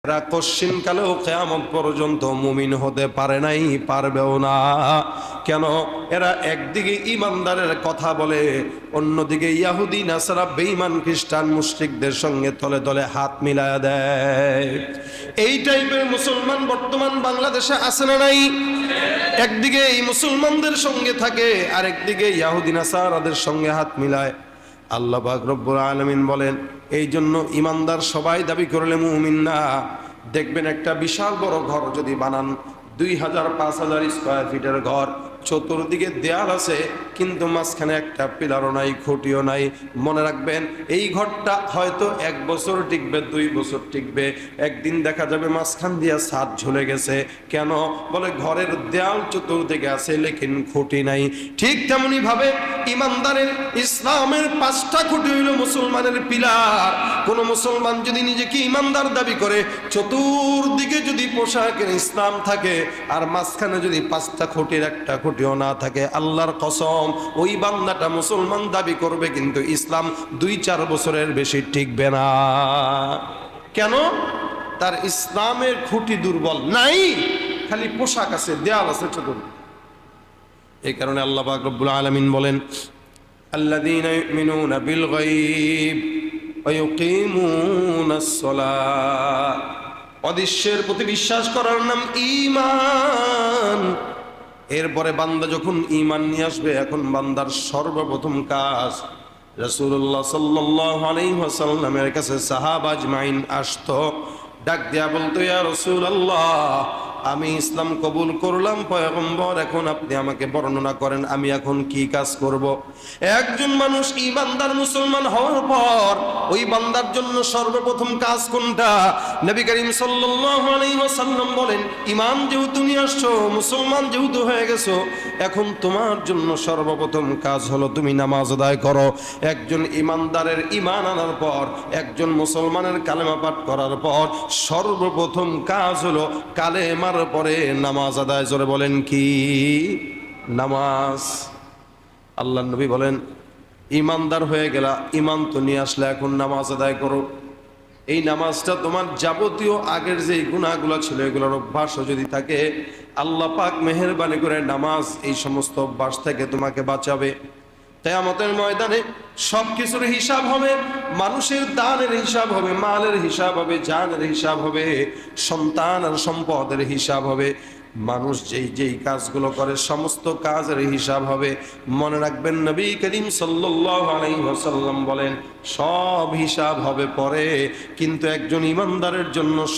এরা কশ্চিনকালেও কিয়ামত পর্যন্ত মুমিন হতে পারে নাই, পারবেও না। কেন? এরা একদিকে ইমানদারের কথা বলে, অন্যদিকে ইহুদি নাসারা বেঈমান খ্রিস্টান মুশরিকদের সঙ্গে তলে তলে হাত মিলায়া দেয়। এই টাইপের মুসলমান বর্তমান বাংলাদেশে আছে না নাই? একদিকে এই মুসলমানদের সঙ্গে থাকে, আর একদিকে ইহুদি নাসারাদের সঙ্গে হাত মিলায়। আল্লাহ পাক রব্বুল আলামিন বলেন, এই জন্য ইমানদার সবাই দাবি করলে মুমিন না। দেখবেন একটা বিশাল বড় ঘর যদি বানান, 2000-5000 স্কয়ার ফিটের ঘর, চতুর্দিকে দেয়াল আছে কিন্তু মাঝখানে একটা পিলারও নাই, খুঁটিও নাই। মনে রাখবেন, এই ঘরটা হয়তো 1 বছর টিকবে, 2 বছর টিকবে, একদিন দেখা যাবে মাঝখান দিয়ে ছাদ ঝুলে গেছে। কেন? বলে ঘরের দেয়াল চতুর্দিকে আছে লেকিন খুঁটি নাই। ঠিক তেমনি ভাবে ইমানদারের ইসলামের 5টা খুঁটি হইল মুসলমানের পিলার। কোন মুসলমান যদি নিজেকে ইমানদার দাবি করে, চতুর্দিকে যদি পোশাকের ইসলাম থাকে আর মাঝখানে যদি 5টা খুঁটির একটা খুঁটিও না থাকে, আল্লাহর কসম ওই বান্দাটা মুসলমান দাবি করবে কিন্তু ইসলাম 2-4 বছরের বেশি টিকবে না। কেন? তার ইসলামের খুঁটি দুর্বল নাই, খালি পোশাক আছে, দেয়াল আছে চতুর্দিকে। এই কারণে আল্লাহ পাক রব্বুল আলামিন বলেন, আল্লাযীনা ইউমিনুনা বিল গায়ব ওয়া ইউকিমুনাস সালাহ। অদৃশ্যের প্রতি বিশ্বাস করার নাম ঈমান। এরপরে বান্দা যখন ঈমান নিয়ে আসবে, এখন বান্দার সর্বপ্রথম কাজ, রাসূলুল্লাহ সাল্লাল্লাহু আলাইহি ওয়াসাল্লামের কাছে সাহাবা আজমাইন আসতো, ডাক দিয়া বলতো, ইয়া রাসূলুল্লাহ, আমি ইসলাম কবুল করলাম পয়গম্বর, এখন আপনি আমাকে বর্ণনা করেন আমি এখন কি কাজ করব। একজন মানুষ ঈমানদার মুসলমান হওয়ার পর ওই বান্দার জন্য সর্বপ্রথম কাজ কোনটা? নবী করিম সাল্লাল্লাহু আলাইহি ওয়াসাল্লাম বলেন, ঈমান যেহেতু নিয়ে আসছো, মুসলমান যেহেতু হয়ে গেছো, এখন তোমার জন্য সর্বপ্রথম কাজ হলো তুমি নামাজ আদায় করো। একজন ঈমানদারের ঈমান আনার পর, একজন মুসলমানের কালেমা পাঠ করার পর সর্বপ্রথম কাজ হলো কালেমা পরে নামাজ আদায়। জোরে বলেন কি? নামাজ। আল্লাহ নবী বলেন, ইমানদার হয়ে গেলা, ইমান তো নিয়ে আসলে, এখন নামাজ আদায় করো। এই নামাজটা তোমার যাবতীয় আগের যে গুনাহগুলো ছিল এগুলোর অভ্যাসও যদি থাকে, আল্লাহ পাক মেহেরবানি করে নামাজ এই সমস্ত অভ্যাস থেকে তোমাকে বাঁচাবে। কিয়ামতের ময়দানে সবকিছুর হিসাব হবে, মানুষের দানের হিসাব হবে, মালের হিসাব হবে, জানের হিসাব হবে, সন্তান আর সম্পদের হিসাব হবে। মানুষ যেই যেই কাজগুলো করে সমস্ত কাজের হিসাব হবে। মনে রাখবেন, নবী করিম সাল্লাল্লাহু আলাইহি ওয়াসাল্লাম বলেন, সব হিসাব হবে পরে, কিন্তু একজন ঈমানদারের জন্য